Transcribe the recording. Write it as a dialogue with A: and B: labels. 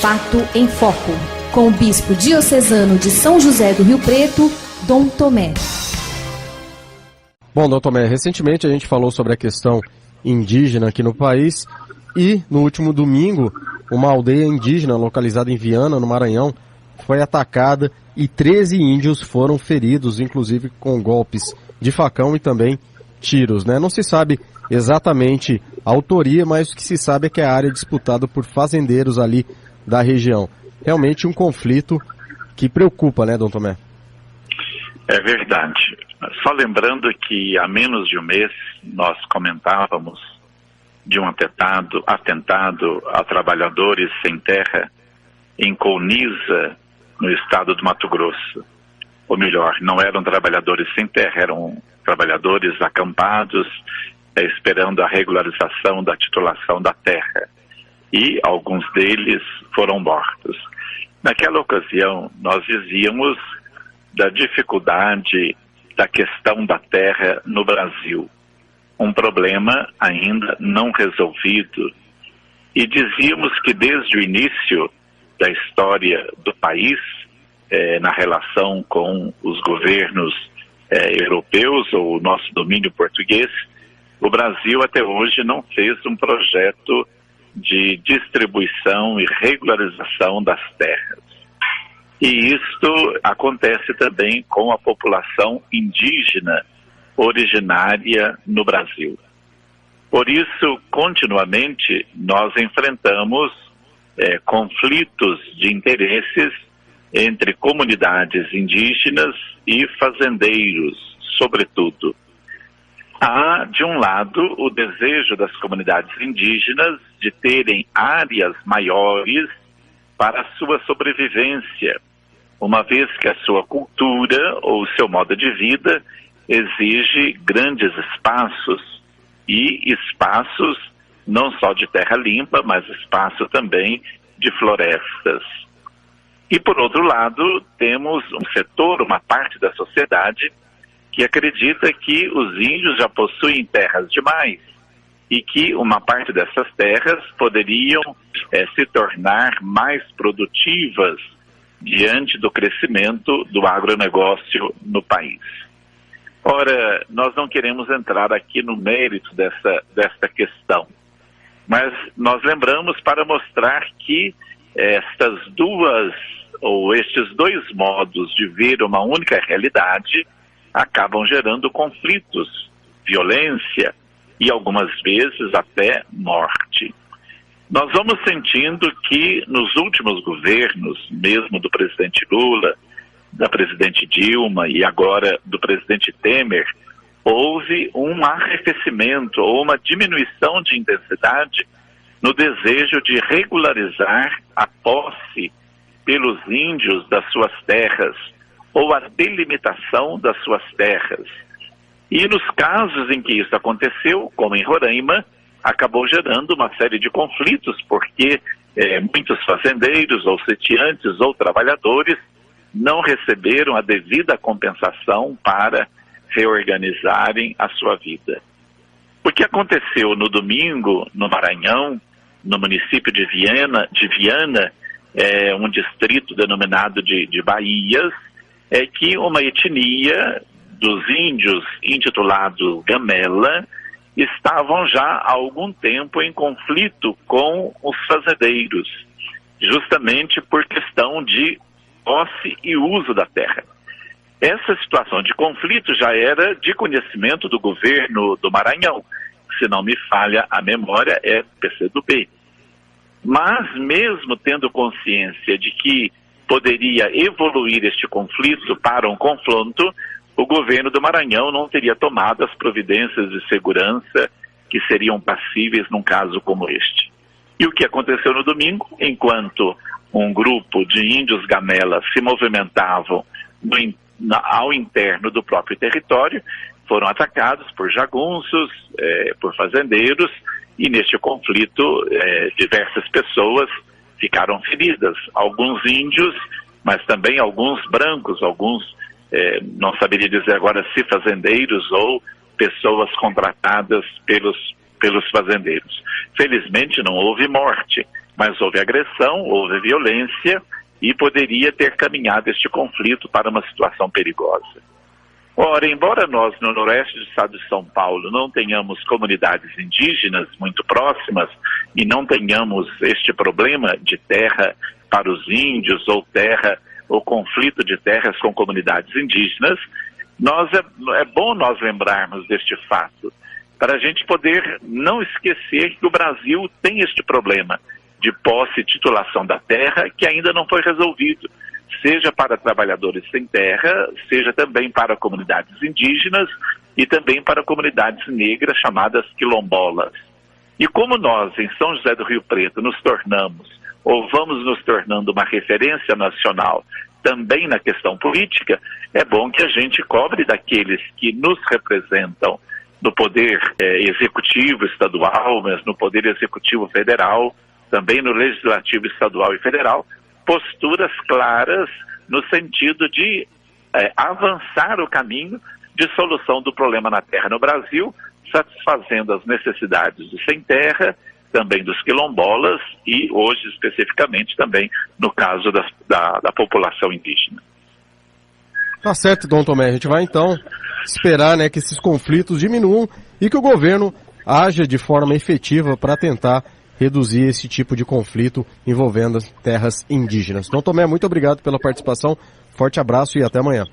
A: Fato em Foco, com o bispo diocesano de São José do Rio Preto, Dom Tomé.
B: Bom, Dom Tomé, recentemente a gente falou sobre a questão indígena aqui no país e no último domingo uma aldeia indígena localizada em Viana, no Maranhão, foi atacada e 13 índios foram feridos, inclusive com golpes de facão e também tiros, né? Não se sabe exatamente a autoria, mas o que se sabe é que é a área disputada por fazendeiros ali da região. Realmente um conflito que preocupa, né, Dom Tomé?
C: É verdade. Só lembrando que há menos de um mês nós comentávamos de um atentado a trabalhadores sem terra em Colniza, no estado do Mato Grosso. Ou melhor, não eram trabalhadores sem terra, eram trabalhadores acampados, esperando a regularização da titulação da terra. E alguns deles foram mortos. Naquela ocasião, nós dizíamos da dificuldade da questão da terra no Brasil. Um problema ainda não resolvido. E dizíamos que desde o início da história do país, na relação com os governos europeus ou o nosso domínio português, o Brasil até hoje não fez um projeto de distribuição e regularização das terras. E isto acontece também com a população indígena originária no Brasil. Por isso, continuamente, nós enfrentamos conflitos de interesses entre comunidades indígenas e fazendeiros, sobretudo. Há, de um lado, o desejo das comunidades indígenas de terem áreas maiores para a sua sobrevivência, uma vez que a sua cultura ou o seu modo de vida exige grandes espaços, e espaços não só de terra limpa, mas espaço também de florestas. E, por outro lado, temos um setor, uma parte da sociedade, que acredita que os índios já possuem terras demais e que uma parte dessas terras poderiam se tornar mais produtivas diante do crescimento do agronegócio no país. Ora, nós não queremos entrar aqui no mérito desta questão, mas nós lembramos para mostrar que estes dois modos de ver uma única realidade acabam gerando conflitos, violência e algumas vezes até morte. Nós vamos sentindo que nos últimos governos, mesmo do presidente Lula, da presidente Dilma e agora do presidente Temer, houve um arrefecimento ou uma diminuição de intensidade no desejo de regularizar a posse pelos índios das suas terras ou a delimitação das suas terras. E nos casos em que isso aconteceu, como em Roraima, acabou gerando uma série de conflitos, porque muitos fazendeiros ou sitiantes ou trabalhadores não receberam a devida compensação para reorganizarem a sua vida. O que aconteceu no domingo, no Maranhão, no município de Viana, um distrito denominado de Bahias, é que uma etnia dos índios, intitulado Gamela, estavam já há algum tempo em conflito com os fazendeiros, justamente por questão de posse e uso da terra. Essa situação de conflito já era de conhecimento do governo do Maranhão, se não me falha a memória, é PCdoB. Mas mesmo tendo consciência de que poderia evoluir este conflito para um confronto, o governo do Maranhão não teria tomado as providências de segurança que seriam passíveis num caso como este. E o que aconteceu no domingo, enquanto um grupo de índios gamelas se movimentavam ao interno do próprio território, foram atacados por jagunços, por fazendeiros, e neste conflito diversas pessoas ficaram feridas. Alguns índios, mas também alguns brancos, não saberia dizer agora se fazendeiros ou pessoas contratadas pelos fazendeiros. Felizmente não houve morte, mas houve agressão, houve violência e poderia ter caminhado este conflito para uma situação perigosa. Ora, embora nós no noroeste do estado de São Paulo não tenhamos comunidades indígenas muito próximas e não tenhamos este problema de terra para os índios ou conflito de terras com comunidades indígenas, é bom nós lembrarmos deste fato, para a gente poder não esquecer que o Brasil tem este problema de posse e titulação da terra que ainda não foi resolvido, seja para trabalhadores sem terra, seja também para comunidades indígenas e também para comunidades negras chamadas quilombolas. E como nós, em São José do Rio Preto, nos tornamos, ou vamos nos tornando uma referência nacional também na questão política, é bom que a gente cobre daqueles que nos representam no poder executivo estadual, mas no poder executivo federal, também no legislativo estadual e federal, posturas claras no sentido de avançar o caminho de solução do problema na terra no Brasil, satisfazendo as necessidades dos sem terra, também dos quilombolas e hoje especificamente também no caso da população indígena.
B: Tá certo, Dom Tomé. A gente vai então esperar, né, que esses conflitos diminuam e que o governo haja de forma efetiva para tentar reduzir esse tipo de conflito envolvendo as terras indígenas. Dom Tomé, muito obrigado pela participação, forte abraço e até amanhã.